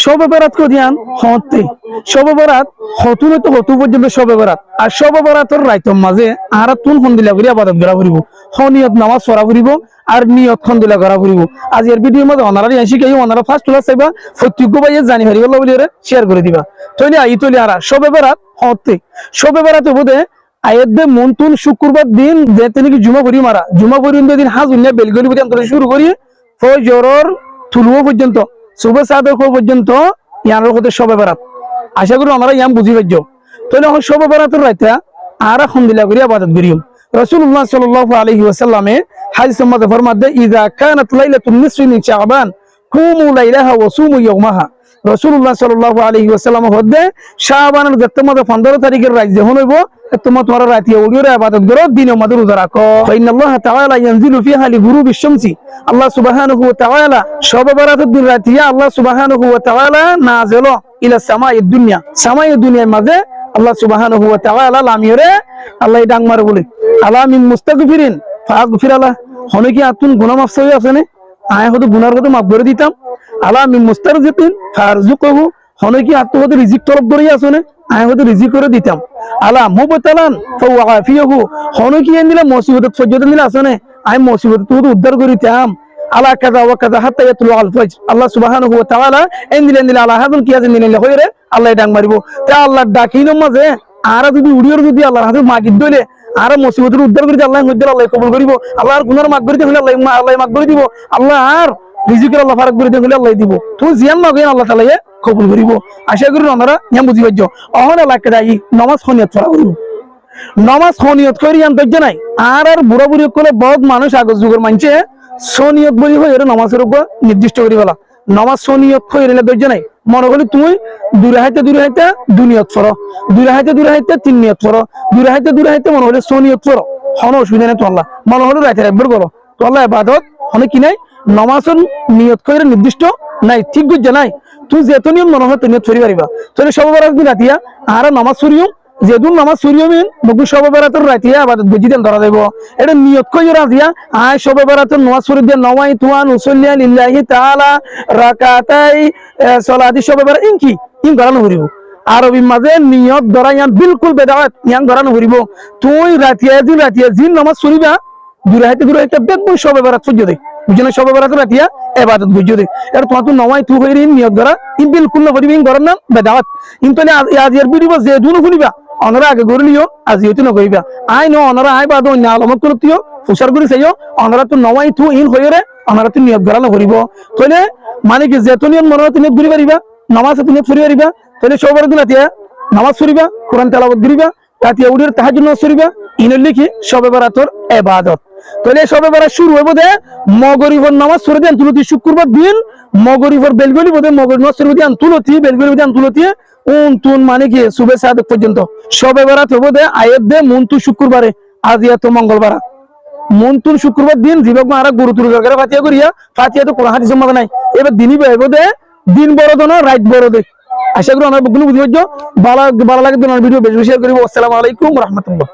শবে বরাত কদিয়ান হতে শবে বরাত হতু তো হতু পর্যন্ত শবে বরাত আর শবে বরাতর রাইতর মাঝে আর তুন খন্দিলা করি আবাদত করা ফুরিব নিয়ত নামাজ পড়া ফুরিব আর নিয়ত খন্দিলা করা ফুরিব। আজ এর ভিডিওর মধ্যে অনারা আইসি কেউ অনারা ফার্স্ট ক্লাস চাইবা প্রত্যেক ভাইয়ে জানি হারিব বলে শেয়ার করে দিবা তৈলি আই তৈলি আর শবে বরাত হতে শবে বরাত বোধে আয়েদে মন্তুন শুক্রবার দিন যে তিনি জুমা করি মারা জুমা পর্যন্ত দিন হাজুন্যা বেলগলি পর্যন্ত শুরু করি ফজরের তুলুও পর্যন্ত সুবে সাদর পর্যন্ত ইয়ানোর হতে শবে বরাত। আশা করি আমরা ইয়াম বুঝি পাইছো তাহলে এখন শবে বরাতের রাইতে আর আলহামদুলিল্লাহ করি ইবাদত করিম। রাসূলুল্লাহ সাল্লাল্লাহু আলাইহি ওয়াসাল্লামে হাদিসের মধ্যে ফরমাতে ইযা কানাত লাইলাতুন নিসফি মিন শাবান কুমু লাইলাহা ওয়া সুমু ইয়াওমাহা। রাসূলুল্লাহ সাল্লাল্লাহু আলাইহি ওয়াসাল্লাম হদে শাবানের যতের মধ্যে 15 তারিখের রাত যখন হইব তোমরা রাতে উড়িয়ে ইবাদত করো দিনের মধ্যে রোজা রাখো। ফাইনাল্লাহ তাআলা ইয়ানজিলু ফিহা লিগুরুবিশ শামসি আল্লাহ সুবহানাহু ওয়া তাআলা শবে বরাতের দিন রাতিয়া আল্লাহ সুবহানাহু ওয়া তাআলা নাযিল ইলা সামাইদ দুনিয়া সামাইদ দুনিয়ার মাঝে আল্লাহ সুবহানাহু ওয়া তাআলা লামিরে আল্লাহ ডাং মারে বলে আলা মিন মুস্তাগফিরিন ফাগফির আলা হনে কি আতুন গুনাহ মাফ সই আছে না আয় হতো গুনার কথা মাফ করে দিতাম। আলা মিন মুস্তারজিতিন ফারজুকুহু হনে কি আত্ম হতে রিজিক তরফ ধরে আছে না আয় হতো রিজিক করে দিতাম। আলা মুবতালান ফাওয়াফিহু হনে কি এন্দিলা মুসিবত সহ্যতে দিলা আছে না আয় মুসিবত তো উদ্ধার করে দিতাম। আলা কাযা ওয়া কাযা হাত্তা ইয়াতলু আল ফজর আল্লাহ সুবহানাহু ওয়া তাআলা এন্দিলা আলা হাদুল কিয়াজ নিলে হইরে আল্লাহ ডাং মারিব তা আল্লাহ ডাকিনো মাঝে আর যদি উড়িয়র যদি আল্লাহর হাতে মাগিদ দইলে আর মুসিবতের উদ্ধার করে আল্লাহ মধ্যে আল্লাহ কবুল করিব আল্লাহর গুনার মাগ করে দিলে আল্লাহ মাগ করে দিব আল্লাহ আর রিজিকের আল্লাহ ফারাক করে দিলে আল্লাহ দিব তুই জিয়ান মাগেন আল্লাহ তাআলা কবুল করিব। আশা করি আমরা ইয়াম বুঝি পাইছো অহন এলাকা যাই নামাজ খনিয়ত পড়া করিব নামাজ খনিয়ত করি আন দজ্জা নাই আর বুড়া বুড়ি কোলে বহুত মানুষ আগজ যুগের মানছে সনিয়ত বলি হয় এর নামাজের উপর নির্দিষ্ট করি বলা নামাজ সনিয়ত কইলে দজ্জা নাই মনে করি তুমি দূরে হাইতে দুনিয়ত পড়ো দূরে হাইতে তিন নিয়ত পড়ো দূরে হাইতে মনে হলে সনিয়ত পড়ো হন অসুবিধা নেই তো আল্লাহ মনে হলো রাইতে একবার করো তো আল্লাহ ইবাদত হনে কি নাই নামাজের নিয়ত কইরে নির্দিষ্ট নাই ঠিক বুঝ নাই তুই যেত নিয়ম মনে হয় নিয়ত করি পারিবা তাহলে শবে বরাত দিন রাতিয়া আর নামাজ পড়িও যেদিন নামাজ পড়িওমিন বকু শবে বরাতের রাতিয়া ইবাদত বুঝিতেন ধরা যাইব এটা নিয়ত কই রাতিয়া আয় শবে বরাতের নামাজ পড়ি দিয়া নওয়াই তুয়ান উসাল্লিয়া লিল্লাহি তাআলা রাকাতাই সালাতি শবে বরাত ইন করানো হরিব আরবি মাঝে নিয়ত ধরা ইয়ান বিলকুল বেদাত ইয়ান ধরানো হরিব তুই রাতিয়া জিন নামাজ পড়িবা দূরে হাইতে দেখবো শবে বরাত পর্যন্ত বুঝলে শবে বরাতের রাতিয়া ইবাদত বুঝিতে এর তোমার তো নওয়াই তু হইরি নিয়ত ধরা ইন বিলকুল না হরিব ইন করার না বেদাত ইন তো আজ এর ভিডিও যে দুনো শুনিবা অনরা আগে গড়লিও আজ ইউতি ন কইবা আই ন অনরা আই বাদ অন্য আলমত করতিও ফুসার করে চাইও অনরা তো নওয়াই তু ইন হইরে অনরা তো নিয়ত গড়ানো করিব তাহলে মানে কি যেত নিয়ত মনে তুমি ঘুরি পারিবা নামাজ তুমি ফুরি পারিবা তাহলে সবার দিন রাতিয়া নামাজ পড়িবা কোরআন তেলাওয়াত করিবা রাতিয়া উড়ির তাহাজ্জুদ নামাজ পড়িবা ইন লিখি শবে বরাতের ইবাদত। তাহলে শবে বরাত শুরু হইব দে মগরিবর নামাজ পড়ে দেন তুলতি শুক্রবার দিন মগরিবর বেলগলি বদে মগরিব নামাজ পড়ে দেন তুলতি বেলগলি দেন তুলতি তুন মানে কি সুবে সাদক পর্যন্ত শবে বরাত হইব দে আয়াত দে মুনতু শুক্রবারে আজ তো মঙ্গলবার মন্তুন শুক্রবার দিন জীবক মারা গুরু তুরু করে ফাতিয়া করিয়া ফাতিয়া তো কোরআন হাদিসের মধ্যে নাই এবার দিনই বেরবো দে দিন বড় তো না রাত বড় দে। আশা করি আমরা বুঝি ভালো লাগে ভিডিও বেশি বেশি শেয়ার করিব। আসসালামু আলাইকুম ওয়া রাহমাতুল্লাহ।